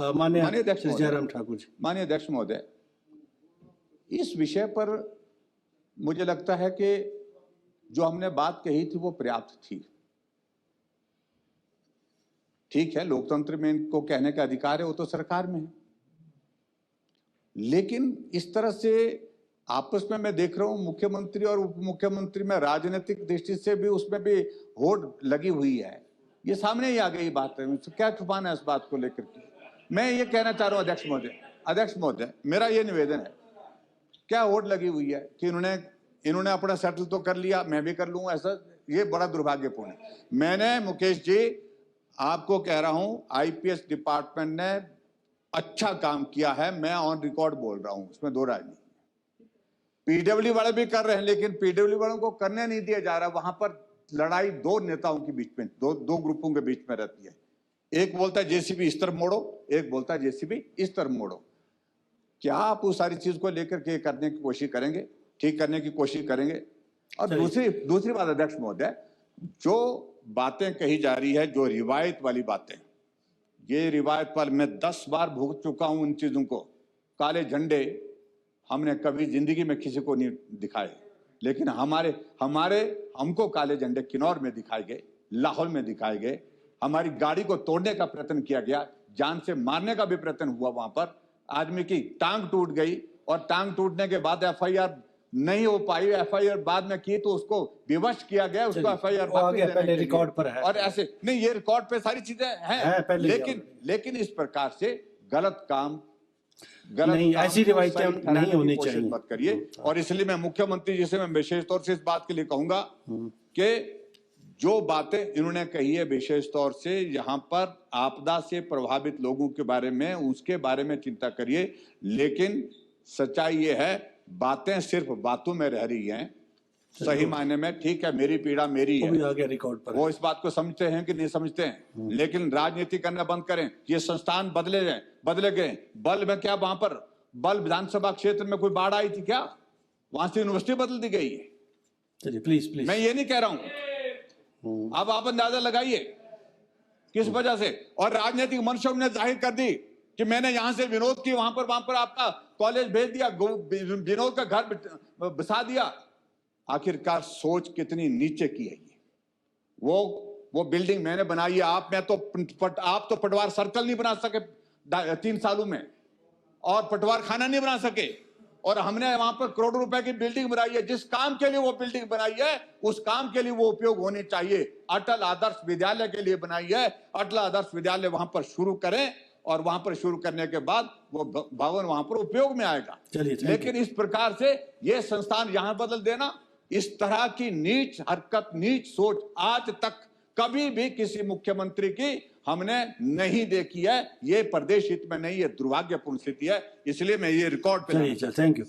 माननीय अध्यक्ष जयराम ठाकुर जी। माननीय अध्यक्ष महोदय, इस विषय पर मुझे लगता है कि जो हमने बात कही थी वो पर्याप्त थी। ठीक है, लोकतंत्र में इनको कहने का अधिकार है, वो तो सरकार में है, लेकिन इस तरह से आपस में मैं देख रहा हूं मुख्यमंत्री और उप मुख्यमंत्री में राजनीतिक दृष्टि से भी उसमें भी होड़ लगी हुई है। ये सामने ही आ गई बात है, क्या छुपाना है इस बात को लेकर के। मैं ये कहना चाह रहा हूं अध्यक्ष महोदय, मेरा ये निवेदन है, क्या होड़ लगी हुई है कि इन्होंने अपना सेटल तो कर लिया, मैं भी कर लूंगा, ऐसा ये बड़ा दुर्भाग्यपूर्ण है। मैंने मुकेश जी आपको कह रहा हूं, आईपीएस डिपार्टमेंट ने अच्छा काम किया है, मैं ऑन रिकॉर्ड बोल रहा हूं, इसमें दो राय नहीं। पीडब्ल्यू वाले भी कर रहे हैं, लेकिन पीडब्ल्यू वालों को करने नहीं दिया जा रहा। वहां पर लड़ाई दो नेताओं के बीच में, दो ग्रुपों के बीच में रहती है। एक बोलता है जेसीबी इस तरफ मोड़ो, एक बोलता है जेसीबी इस तरफ मोड़ो। क्या आप उस सारी चीज को लेकर के करने की कोशिश करेंगे, ठीक करने की कोशिश करेंगे? और दूसरी बात अध्यक्ष महोदय, जो बातें कही जा रही है, जो रिवायत वाली बातें, ये रिवायत पर मैं 10 बार भुगत चुका हूं उन चीजों को। काले झंडे हमने कभी जिंदगी में किसी को नहीं दिखाए, लेकिन हमको काले झंडे किन्नौर में दिखाए गए, लाहौल में दिखाए गए। हमारी गाड़ी को तोड़ने का प्रयत्न किया गया, जान से मारने का भी प्रयत्न हुआ। वहां पर आदमी की टांग टूट गई, और टांग टूटने के बाद एफआईआर नहीं हो पाई, एफआईआर बाद में की तो उसको विवश किया गया, उसको एफआईआर पहले रिकॉर्ड पर है। और ऐसे नहीं, ये रिकॉर्ड पे सारी चीजें हैं, लेकिन इस प्रकार से गलत काम नहीं, ऐसी रिवायतें नहीं होनी चाहिए, मत करिए। और इसलिए मैं मुख्यमंत्री जी से मैं विशेष तौर से इस बात के लिए कहूंगा कि जो बातें इन्होंने कही है, विशेष तौर से यहाँ पर आपदा से प्रभावित लोगों के बारे में, उसके बारे में चिंता करिए। लेकिन सच्चाई ये है, बातें सिर्फ बातों में रह रही हैं। सही मायने में ठीक है, मेरी पीड़ा मेरी है, आगे रिकॉर्ड पर वो इस बात को समझते हैं कि नहीं समझते हैं, लेकिन राजनीति करना बंद करें। ये संस्थान बदले गए। बल में क्या, वहां पर बल विधानसभा क्षेत्र में कोई बाढ़ आई थी क्या? वहां से यूनिवर्सिटी बदल दी गई है। चलिए प्लीज, मैं ये नहीं कह रहा हूं, अब आप अंदाजा लगाइए किस वजह से। और राजनीतिक मंशा ने जाहिर कर दी कि मैंने यहां से विनोद की, वहां पर आपका कॉलेज भेज दिया, विनोद का घर बसा दिया। आखिरकार सोच कितनी नीचे की है ये। वो बिल्डिंग मैंने बनाई है, आप तो पटवार सर्कल नहीं बना सके 3 सालों में, और पटवार खाना नहीं बना सके, और हमने वहां पर करोड़ों रुपए की बिल्डिंग बनाई है। जिस काम के लिए वो बिल्डिंग बनाई है, उस काम के लिए वो उपयोग होनी चाहिए। अटल आदर्श विद्यालय के लिए बनाई है, अटल आदर्श विद्यालय वहां पर शुरू करें, और वहां पर शुरू करने के बाद वो भवन वहां पर उपयोग में आएगा। लेकिन इस प्रकार से ये संस्थान यहां बदल देना, इस तरह की नीच हरकत, नीच सोच आज तक कभी भी किसी मुख्यमंत्री की हमने नहीं देखी है। ये प्रदेश हित में नहीं है, दुर्भाग्यपूर्ण स्थिति है। इसलिए मैं ये रिकॉर्ड पे थैंक यू।